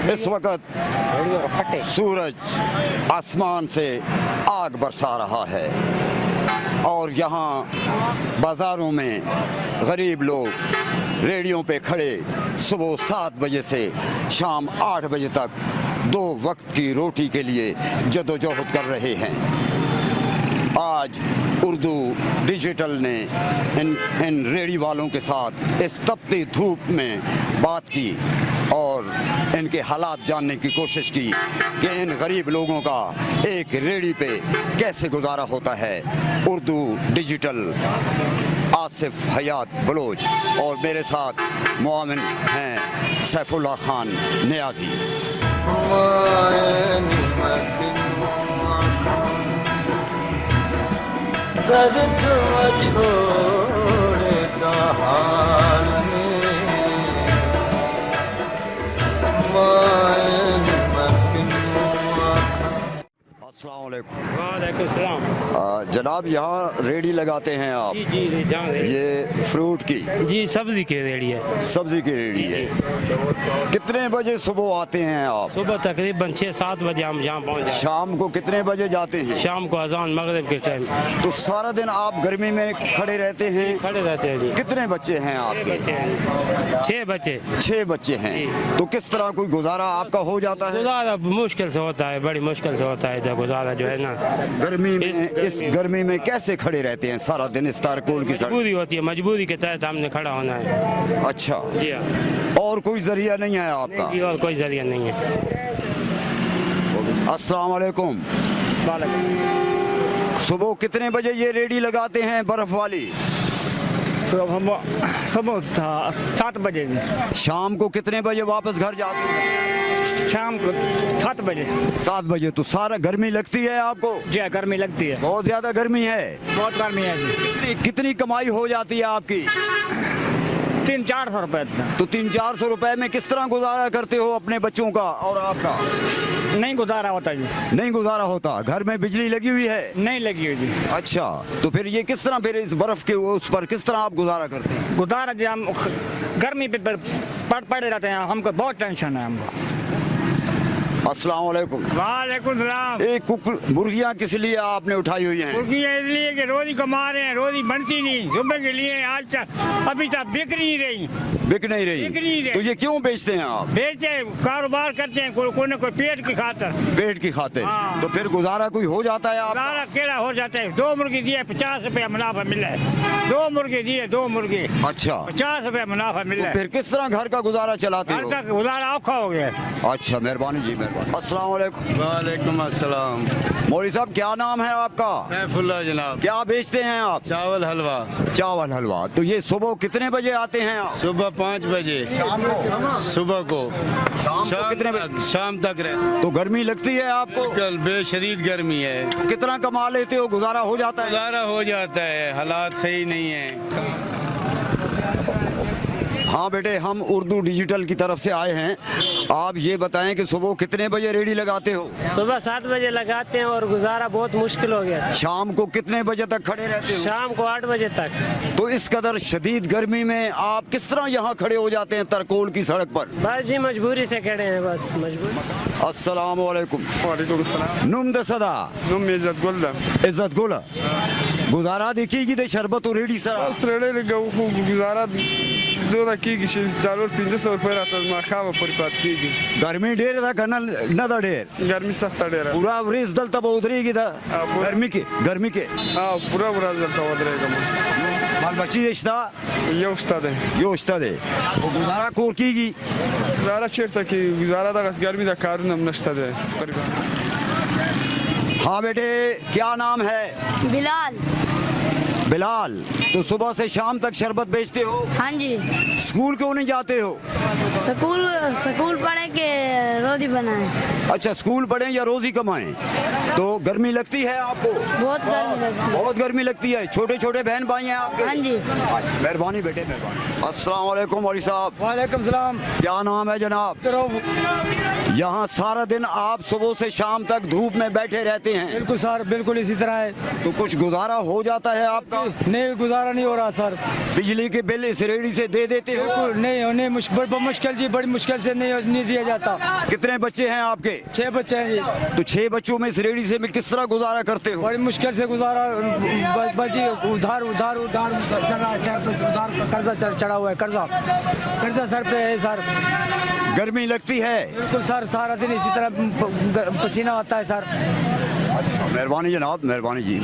इस वक्त सूरज आसमान से आग बरसा रहा है और यहाँ बाज़ारों में गरीब लोग रेडियों पे खड़े सुबह 7 बजे से शाम 8 बजे तक 2 वक्त की रोटी के लिए जदोजहद कर रहे हैं। आज उर्दू डिजिटल ने इन रेडी वालों के साथ इस तपती धूप में बात की और इनके हालात जानने की कोशिश की कि इन गरीब लोगों का एक रेडी पे कैसे गुजारा होता है। उर्दू डिजिटल आसिफ हयात बलोच और मेरे साथ मुआविन हैं सैफुल्लाह खान नियाजी। अस्सलाम वालेकुम। वालेकुम सलाम। जनाब यहाँ रेडी लगाते हैं आप? जी जी जहाँ ये फ्रूट की? जी सब्जी की रेडी है। सब्जी की रेडी है। कितने बजे सुबह आते हैं आप? सुबह तकरीबन 6-7 बजे हम यहाँ पहुँच जाते हैं। शाम को कितने बजे जाते हैं? शाम को अजान मगरिब के टाइम। तो सारा दिन आप गर्मी में खड़े रहते हैं? खड़े रहते हैं जी। कितने बच्चे हैं आपके? 6 बच्चे। 6 बच्चे हैं। तो किस तरह कोई गुजारा आपका हो जाता है? गुजारा मुश्किल से होता है, बड़ी मुश्किल से होता है जब गुजारा जो है ना। गर्मी में इस गर्मी में कैसे खड़े रहते हैं सारा दिन इस तारकोल की सड़क? मजबूरी होती है, मजबूरी के तहत हमने खड़ा होना है। अच्छा जी हाँ। और कोई जरिया नहीं है आपका? नहीं, और कोई जरिया नहीं है। अस्सलाम वालेकुम। सुबह कितने बजे ये रेडी लगाते हैं बर्फ वाली? सुबह 7 बजे। शाम को कितने बजे वापस घर जाते हैं? शाम को 7 बजे। 7 बजे। तो सारा गर्मी लगती है आपको? जी गर्मी लगती है, बहुत ज्यादा गर्मी है। बहुत गर्मी है जी। कितनी कमाई हो जाती है आपकी? 300-400 रुपए। तो 300-400 रुपए में किस तरह गुजारा करते हो अपने बच्चों का और आपका? नहीं गुजारा होता जी। नहीं गुजारा होता। घर में बिजली लगी हुई है? नहीं लगी हुई जी। अच्छा तो फिर ये किस तरह, फिर इस बर्फ के उस पर किस तरह आप गुजारा करते हैं? गुजारा जी हम गर्मी पे पड़े रहते हैं, हमको बहुत टेंशन है हमको। अस्सलाम वालेकुम। वालेकुम सलाम। एक मुर्गियाँ किस लिए आपने उठाई हुई हैं? मुर्गियाँ इसलिए कि रोजी कमा रहे हैं, रोजी बनती नहीं। सुबह के लिए आज तक अभी तक बिक नहीं रही। बिक नहीं रही? बिक नहीं रही। तो ये क्यों बेचते हैं आप? बेचते कारोबार करते हैं, कोई न कोई पेट की खातर। पेट की खातिर। हाँ। तो फिर गुजारा कोई हो जाता है आपका? गुजारा केड़ा हो जाता है। 2 मुर्गी दिए 50 रुपया मुनाफा मिला है। 2 मुर्गे दिए, 2 मुर्गे। अच्छा 50 रुपया मुनाफा मिला तो है। फिर किस तरह घर का गुजारा चलाते घर हो? का गुजारा औखा हो गया। अच्छा मेहरबानी जी, मेहरबानी। अस्सलाम वालेकुम। वालेकुम अस्सलाम। मौलवी साहब क्या नाम है आपका? सैफुल्लाह जनाब। क्या बेचते हैं आप? चावल हलवा। चावल हलवा। तो ये सुबह कितने बजे आते हैं आप? सुबह 5 बजे। शाम को? सुबह को शाम कितने बजे? शाम तक रहे। तो गर्मी लगती है आपको? कल बेशदीद गर्मी है। कितना कमा लेते हो? गुजारा हो जाता है? गुजारा हो जाता है, हालात सही नहीं है। हाँ बेटे, हम उर्दू डिजिटल की तरफ से आए हैं। आप ये बताएं कि सुबह कितने बजे रेडी लगाते हो? सुबह 7 बजे लगाते हैं और गुजारा बहुत मुश्किल हो गया। शाम को कितने बजे तक खड़े रहते हो? शाम को 8 बजे तक। तो इस कदर शदीद गर्मी में आप किस तरह यहाँ खड़े हो जाते हैं तरकोल की सड़क पर? बस जी मजबूरी से खड़े हैं, बस मजबूरी। अस्सलाम वालेकुम। वालेकुम सलाम। नुम द सदा नुम इज्जत गुल इज्जत गुल गुजारा देखिएगी दे शरबत और रेडी सर बस रेडी लगो गुजारा दो रखीगी 400-500 रुपए रात में खावा पर बात कीगी। गर्मी ढेर था करना न था ढेर गर्मी सख्त ढेर पूरा रेस दल तब उतरेगी था गर्मी के हाँ पूरा जलता उतरेगा बाल बच्ची रिश्ता ये उस्ताद है यो रिश्ता दे वो गुजारा कोर कीगी गुजारा चेरता की गुजारा था गर्मी था कारून हम नश्ता दे। हाँ बेटे क्या नाम है? बिलाल। बिलाल। तो सुबह से शाम तक शरबत बेचते हो? हाँ जी। स्कूल क्यों नहीं जाते हो? स्कूल पढ़े के रोटी बनाए। अच्छा स्कूल पढ़ें या रोजी कमाएं? तो गर्मी लगती है आपको? बहुत गर्मी लगती है। बहुत गर्मी लगती है। छोटे छोटे बहन भाई हैं आपके? हाँ जी। मेहरबानी बेटे मेहरबानी। अस्सलाम वालेकुम मौलवी साहब। वालेकुम सलाम। क्या नाम है जनाब? यहाँ सारा दिन आप सुबह से शाम तक धूप में बैठे रहते हैं, बिल्कुल सर, बिल्कुल इसी तरह है। तो कुछ गुजारा हो जाता है आपका? नहीं, गुजारा नहीं हो रहा सर। बिजली के बिल इस रेहड़ी से दे देते हो? बिल्कुल नहीं, मुश्किल जी, बड़ी मुश्किल से नहीं दिया जाता। कितने बच्चे हैं आपके? 6 बच्चे हैं जी। तो 6 बच्चों में इस रेहड़ी से मैं किस तरह गुजारा करते हो? बड़ी मुश्किल से गुजारा, बल्कि उधार चल रहा है सर पे, उधार कर्जा चढ़ा हुआ है, कर्जा सर पे है सर। गर्मी लगती है? बिल्कुल सर, सारा दिन इसी तरह पसीना आता है सर। मेहरबानी जनाब, मेहरबानी जी।